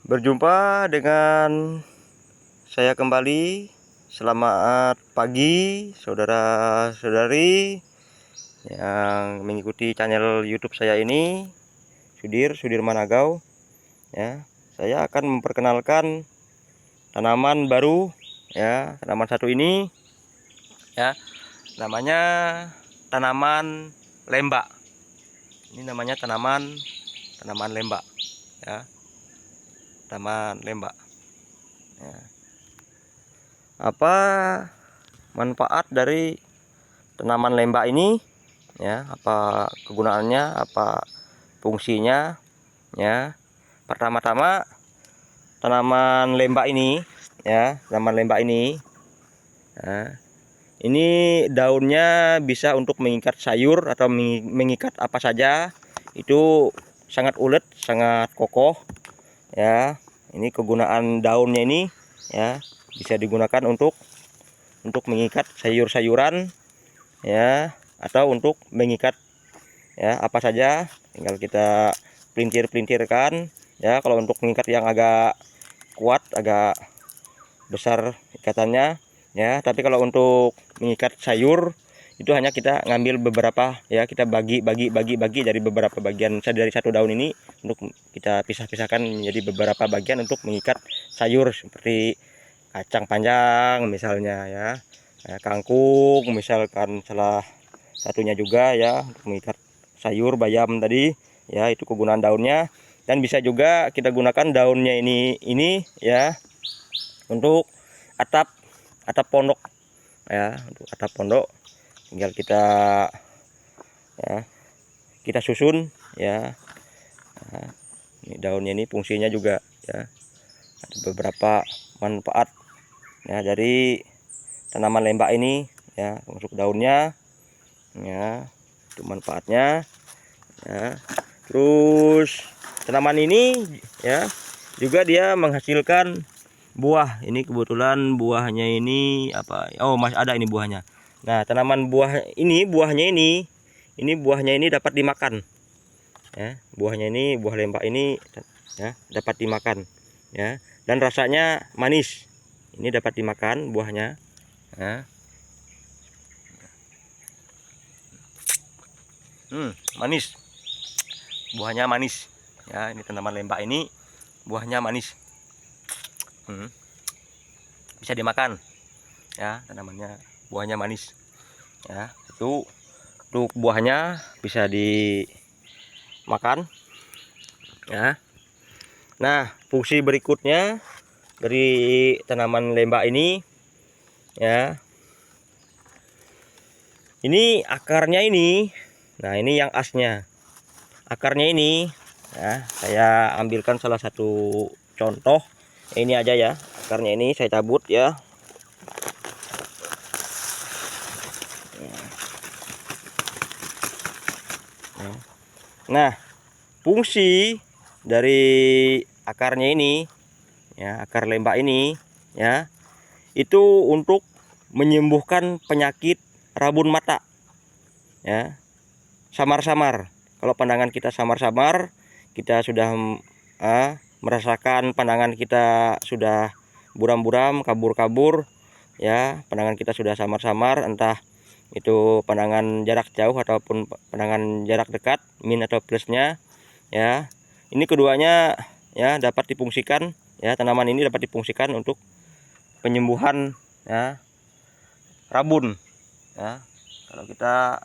Berjumpa dengan saya kembali. Selamat pagi saudara-saudari yang mengikuti channel YouTube saya ini, Sudir Managau. Ya, saya akan memperkenalkan tanaman baru, ya, tanaman satu ini, ya, namanya tanaman lembak. Ini namanya tanaman lembak, ya, tanaman lembak. Ya. Apa manfaat dari tanaman lembak ini? Ya, apa kegunaannya? Apa fungsinya? Ya, pertama-tama tanaman lembak ini, ya, ini daunnya bisa untuk mengikat sayur atau mengikat apa saja. Itu sangat ulet, sangat kokoh. Ya, ini kegunaan daunnya ini, ya, bisa digunakan untuk mengikat sayur-sayuran, ya, atau untuk mengikat, ya, apa saja. Tinggal kita pelintir-pelintirkan, ya. Kalau untuk mengikat yang agak kuat, agak besar ikatannya, ya. Tapi kalau untuk mengikat sayur itu hanya kita ngambil beberapa, ya, kita bagi dari beberapa bagian dari satu daun ini, untuk kita pisah-pisahkan menjadi beberapa bagian untuk mengikat sayur seperti kacang panjang misalnya, ya, kangkung misalkan salah satunya juga, ya, untuk mengikat sayur bayam tadi, ya. Itu kegunaan daunnya. Dan bisa juga kita gunakan daunnya ini, ya, untuk atap pondok, ya, untuk atap pondok. Tinggal kita, ya, kita susun, ya. Nah, ini daunnya ini fungsinya juga, ya, ada beberapa manfaat, ya, dari tanaman lembak ini, ya. Untuk daunnya, ya, itu manfaatnya, ya. Terus tanaman ini, ya, juga dia menghasilkan buah. Ini kebetulan buahnya ini apa? Oh, masih ada ini buahnya. Nah, tanaman buahnya ini dapat dimakan. Ya, buahnya ini, buah lembak ini, ya, dapat dimakan, ya. Dan rasanya manis. Ini dapat dimakan buahnya, ya. Manis. Buahnya manis. Ya, ini tanaman lembak ini buahnya manis. Bisa dimakan, ya, tanamannya, buahnya manis, ya. Itu untuk buahnya bisa dimakan, ya. Nah, fungsi berikutnya dari tanaman lembak ini, ya, ini akarnya ini. Nah, ini yang asnya, akarnya ini, ya. Saya ambilkan salah satu contoh. Ini aja, ya, akarnya ini saya cabut, ya. Nah, fungsi dari akarnya ini, ya, akar lembak ini, ya, itu untuk menyembuhkan penyakit rabun mata, ya, samar-samar. Kalau pandangan kita samar-samar, kita sudah merasakan pandangan kita sudah buram-buram, kabur-kabur, ya, pandangan kita sudah samar-samar, entah itu pandangan jarak jauh ataupun pandangan jarak dekat, min atau plusnya, ya. Ini keduanya, ya, dapat difungsikan, ya, tanaman ini dapat difungsikan untuk penyembuhan, ya, rabun, ya. Kalau kita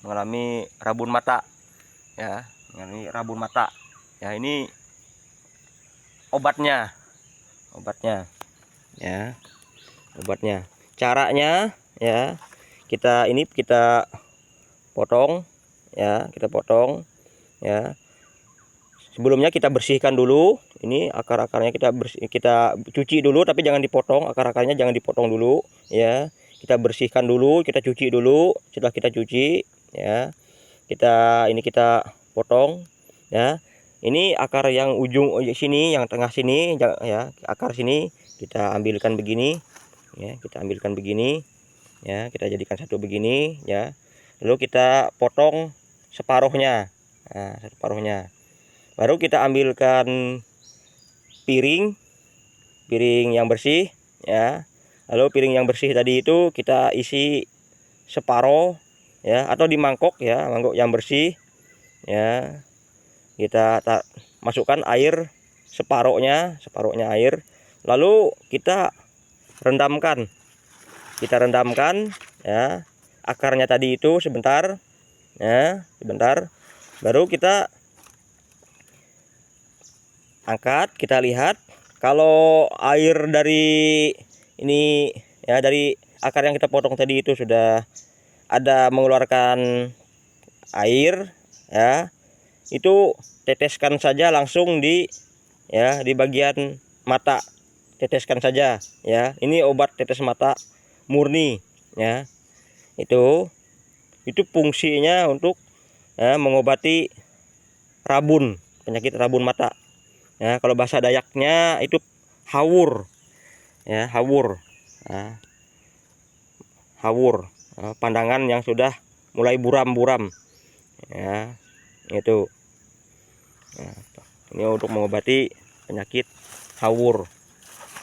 mengalami rabun mata, ya, ya, ini obatnya, ya, obatnya. Caranya, ya, kita potong, ya, ya. Sebelumnya kita bersihkan dulu. Ini akar-akarnya kita cuci dulu, tapi jangan dipotong. Akar-akarnya jangan dipotong dulu, ya. Kita bersihkan dulu, kita cuci dulu. Setelah kita cuci, ya, kita potong, ya. Ini akar yang ujung sini, yang tengah sini, ya, akar sini kita ambilkan begini, ya. Kita ambilkan begini, ya. Kita jadikan satu begini, ya. Lalu kita potong separuhnya. Nah, separuhnya. Baru kita ambilkan piring yang bersih ya. Lalu piring yang bersih tadi itu kita isi separoh ya, atau di mangkok ya, mangkok yang bersih ya. Kita masukkan air separohnya air, lalu kita rendamkan ya akarnya tadi itu sebentar ya, baru kita angkat, kita lihat kalau air dari ini ya, dari akar yang kita potong tadi itu sudah ada mengeluarkan air ya, itu teteskan saja langsung di ya, di bagian mata, teteskan saja ya. Ini obat tetes mata murni ya. Itu fungsinya untuk ya, mengobati rabun, penyakit rabun mata ya. Kalau bahasa Dayaknya itu hawur ya, hawur ya, hawur ya, pandangan yang sudah mulai buram-buram ya, itu ya, ini untuk mengobati penyakit hawur.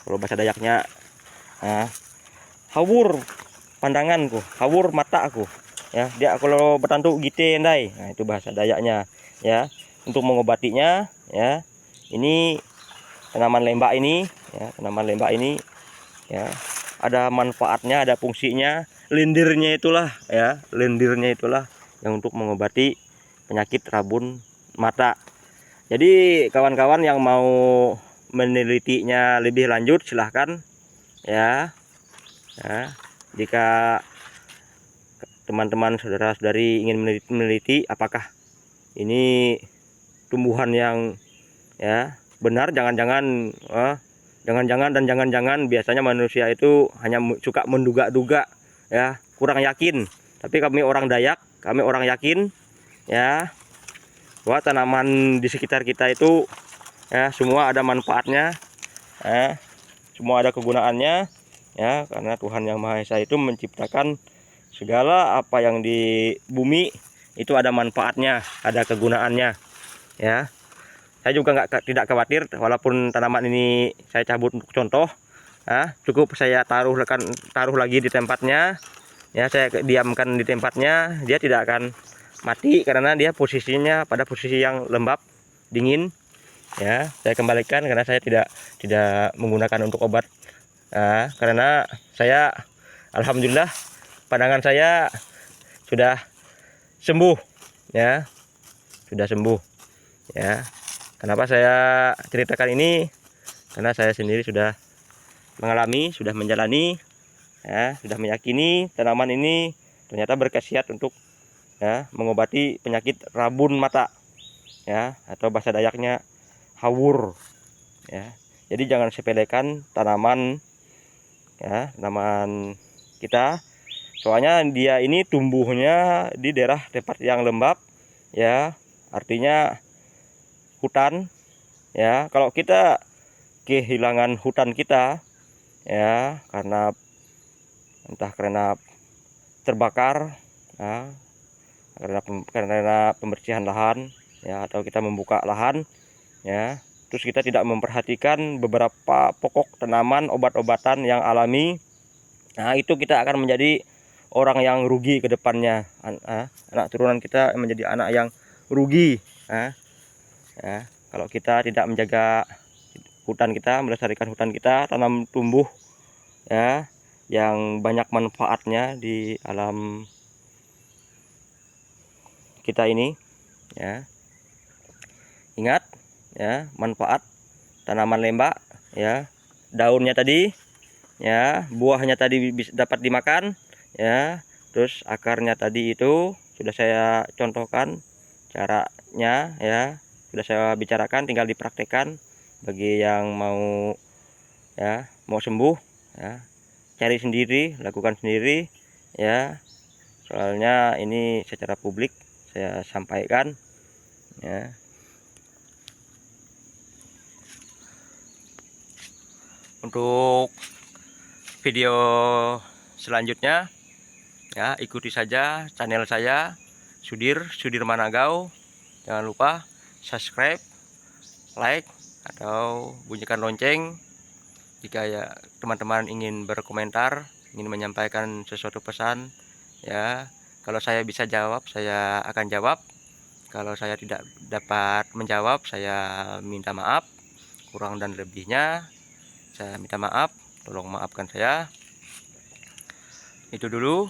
Kalau bahasa Dayaknya ya, hawur pandanganku, hawur mataku ya, dia kalau bertantu gite ndai. Nah, itu bahasa Dayaknya ya. Untuk mengobatinya ya, ini tanaman lembak ini ya, ya, ada manfaatnya, ada fungsinya. Lendirnya itulah ya, yang untuk mengobati penyakit rabun mata. Jadi kawan-kawan yang mau menelitinya lebih lanjut silahkan ya. Jika teman-teman saudara-saudari ingin meneliti apakah ini tumbuhan yang ya benar, jangan-jangan biasanya manusia itu hanya suka menduga-duga ya, kurang yakin. Tapi kami orang Dayak, kami orang yakin ya, bahwa tanaman di sekitar kita itu ya semua ada manfaatnya ya, semua ada kegunaannya ya, karena Tuhan Yang Maha Esa itu menciptakan segala apa yang di bumi itu ada manfaatnya, ada kegunaannya ya. Saya juga tidak khawatir walaupun tanaman ini saya cabut untuk contoh ya, cukup saya taruh lagi di tempatnya ya, saya diamkan di tempatnya, dia tidak akan mati karena dia posisinya pada posisi yang lembab, dingin ya. Saya kembalikan karena saya tidak menggunakan untuk obat ya, karena saya alhamdulillah pandangan saya sudah sembuh ya, sudah sembuh ya. Kenapa saya ceritakan ini? Karena saya sendiri sudah mengalami, sudah menjalani ya, sudah meyakini tanaman ini ternyata berkhasiat untuk ya mengobati penyakit rabun mata ya, atau bahasa Dayaknya hawur ya. Jadi jangan sepelekan tanaman ya, tanaman kita, soalnya dia ini tumbuhnya di daerah tempat yang lembab ya, artinya hutan ya. Kalau kita kehilangan hutan kita ya, entah karena terbakar ya, karena pembersihan lahan ya, atau kita membuka lahan ya, terus kita tidak memperhatikan beberapa pokok tanaman obat-obatan yang alami, nah itu kita akan menjadi orang yang rugi ke depannya. Anak turunan kita menjadi anak yang rugi ya. Kalau kita tidak menjaga hutan kita, melestarikan hutan kita, tanam tumbuh ya yang banyak manfaatnya di alam kita ini ya. Ingat ya, manfaat tanaman lembak ya, daunnya tadi ya, buahnya tadi dapat dimakan ya, terus akarnya tadi itu sudah saya contohkan caranya ya, sudah saya bicarakan, tinggal dipraktekkan bagi yang mau ya, mau sembuh ya, cari sendiri, lakukan sendiri ya, soalnya ini secara publik saya sampaikan ya. Untuk video selanjutnya ya, ikuti saja channel saya Sudir Managau. Jangan lupa subscribe, like, atau bunyikan lonceng jika ya teman-teman ingin berkomentar, ingin menyampaikan sesuatu pesan ya. Kalau saya bisa jawab, saya akan jawab. Kalau saya tidak dapat menjawab, saya minta maaf. Kurang dan lebihnya saya minta maaf, tolong maafkan saya. Itu dulu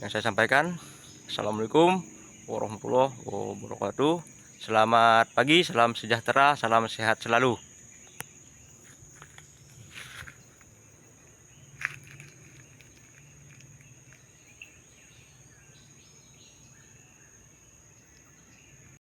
yang saya sampaikan. Assalamualaikum warahmatullahi wabarakatuh. Selamat pagi, salam sejahtera, salam sehat selalu.